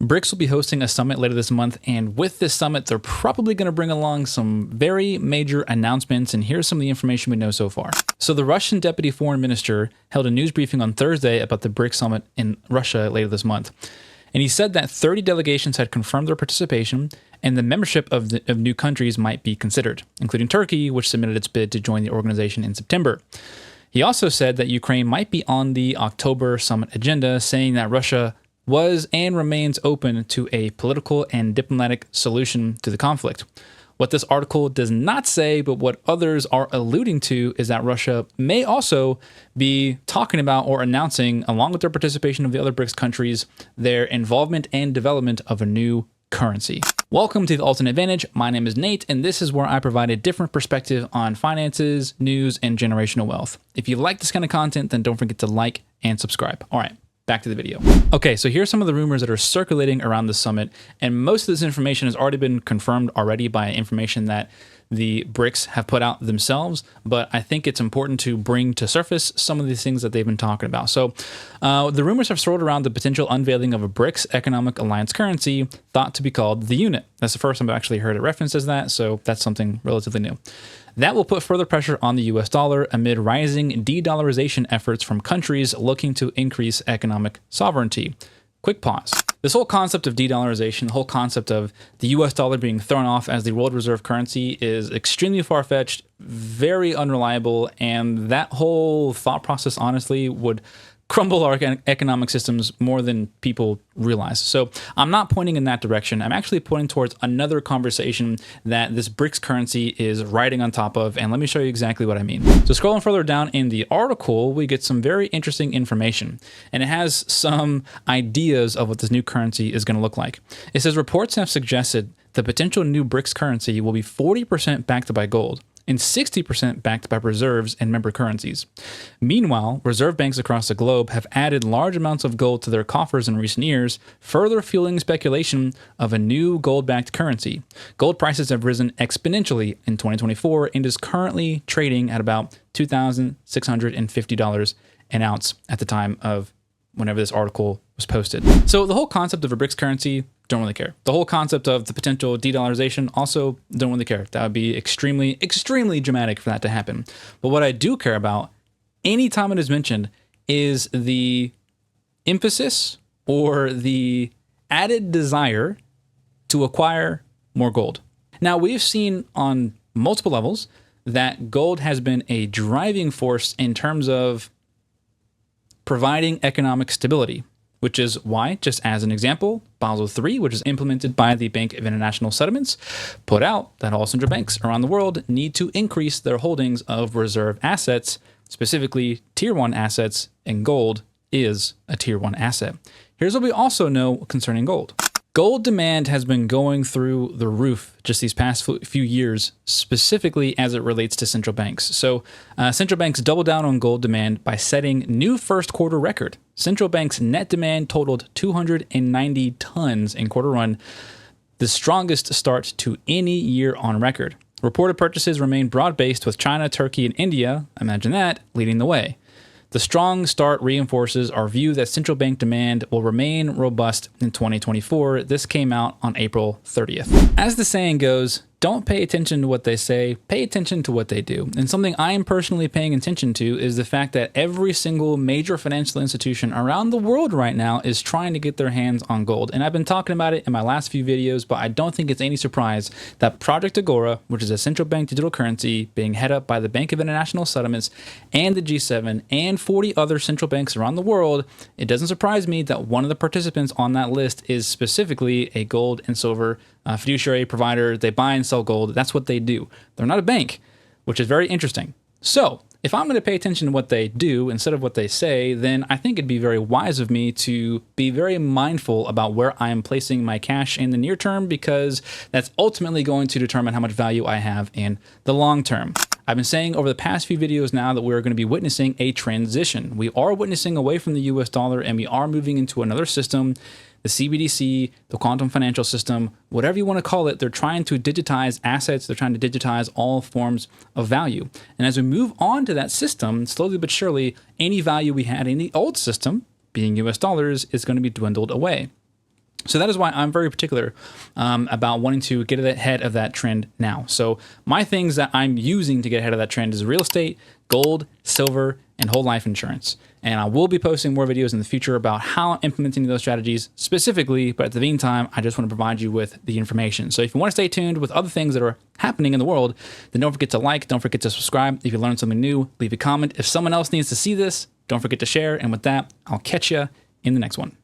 BRICS will be hosting a summit later this month, and with this summit, they're probably going to bring along some very major announcements, and here's some of the information we know so far. So the Russian deputy foreign minister held a news briefing on Thursday about the BRICS Summit in Russia later this month. And he said that 30 delegations had confirmed their participation, and the membership of new countries might be considered, including Turkey, which submitted its bid to join the organization in September. He also said that Ukraine might be on the October summit agenda, saying that Russia was and remains open to a political and diplomatic solution to the conflict. What this article does not say, but what others are alluding to, is that Russia may also be talking about or announcing, along with their participation of the other BRICS countries, their involvement and development of a new currency. Welcome to the AlterNate Vantage. My name is Nate, and this is where I provide a different perspective on finances, news, and generational wealth. If you like this kind of content, then don't forget to like and subscribe. All right. Back to the video. Okay, so here's some of the rumors that are circulating around the summit, and most of this information has already been confirmed already by information that the BRICS have put out themselves, but I think it's important to bring to surface some of these things that they've been talking about. So the rumors have swirled around the potential unveiling of a BRICS economic alliance currency thought to be called the unit. That's the first time I've actually heard it referenced as that, so that's something relatively new. That will put further pressure on the US dollar amid rising de-dollarization efforts from countries looking to increase economic sovereignty. Quick pause. This whole concept of de-dollarization, the whole concept of the US dollar being thrown off as the world reserve currency is extremely far-fetched, very unreliable, and that whole thought process honestly would crumble our economic systems more than people realize. So I'm not pointing in that direction. I'm actually pointing towards another conversation that this BRICS currency is riding on top of, and let me show you exactly what I mean. So scrolling further down in the article, we get some very interesting information, and it has some ideas of what this new currency is going to look like. It says reports have suggested the potential new BRICS currency will be 40% backed by gold and 60% backed by reserves and member currencies. Meanwhile, reserve banks across the globe have added large amounts of gold to their coffers in recent years, further fueling speculation of a new gold-backed currency. Gold prices have risen exponentially in 2024 and is currently trading at about $2,650 an ounce at the time of whenever this article was posted. So the whole concept of a BRICS currency, don't really care. The whole concept of the potential de-dollarization, also don't really care. That would be extremely, extremely dramatic for that to happen. But what I do care about, anytime it is mentioned, is the emphasis or the added desire to acquire more gold. Now, we've seen on multiple levels that gold has been a driving force in terms of providing economic stability, which is why, just as an example, Basel III, which is implemented by the Bank of International Settlements, put out that all central banks around the world need to increase their holdings of reserve assets, specifically Tier 1 assets, and gold is a Tier 1 asset. Here's what we also know concerning gold. Gold demand has been going through the roof just these past few years, specifically as it relates to central banks. So central banks doubled down on gold demand by setting new first quarter record. Central banks' net demand totaled 290 tons in quarter one, the strongest start to any year on record. Reported purchases remain broad-based, with China, Turkey, and India, imagine that, leading the way. The strong start reinforces our view that central bank demand will remain robust in 2024. This came out on April 30th. As the saying goes, don't pay attention to what they say, pay attention to what they do. And something I am personally paying attention to is the fact that every single major financial institution around the world right now is trying to get their hands on gold. And I've been talking about it in my last few videos, but I don't think it's any surprise that Project Agora, which is a central bank digital currency being head up by the Bank of International Settlements and the G7 and 40 other central banks around the world, it doesn't surprise me that one of the participants on that list is specifically a gold and silver fiduciary provider. They buy and sell gold. That's what they do. They're not a bank, which is very interesting. So if I'm going to pay attention to what they do instead of what they say, then I think it'd be very wise of me to be very mindful about where I am placing my cash in the near term, because that's ultimately going to determine how much value I have in the long term. I've been saying over the past few videos now that we're going to be witnessing a transition. We are witnessing away from the US dollar, and we are moving into another system, the CBDC, the quantum financial system, whatever you want to call it. They're trying to digitize assets. They're trying to digitize all forms of value. And as we move on to that system, slowly but surely, any value we had in the old system, being US dollars, is going to be dwindled away. So that is why I'm very particular about wanting to get ahead of that trend now. So my things that I'm using to get ahead of that trend is real estate, gold, silver, and whole life insurance. And I will be posting more videos in the future about how I'm implementing those strategies specifically, but at the meantime, I just want to provide you with the information. So if you want to stay tuned with other things that are happening in the world, then don't forget to like, don't forget to subscribe. If you learned something new, leave a comment. If someone else needs to see this, don't forget to share. And with that, I'll catch you in the next one.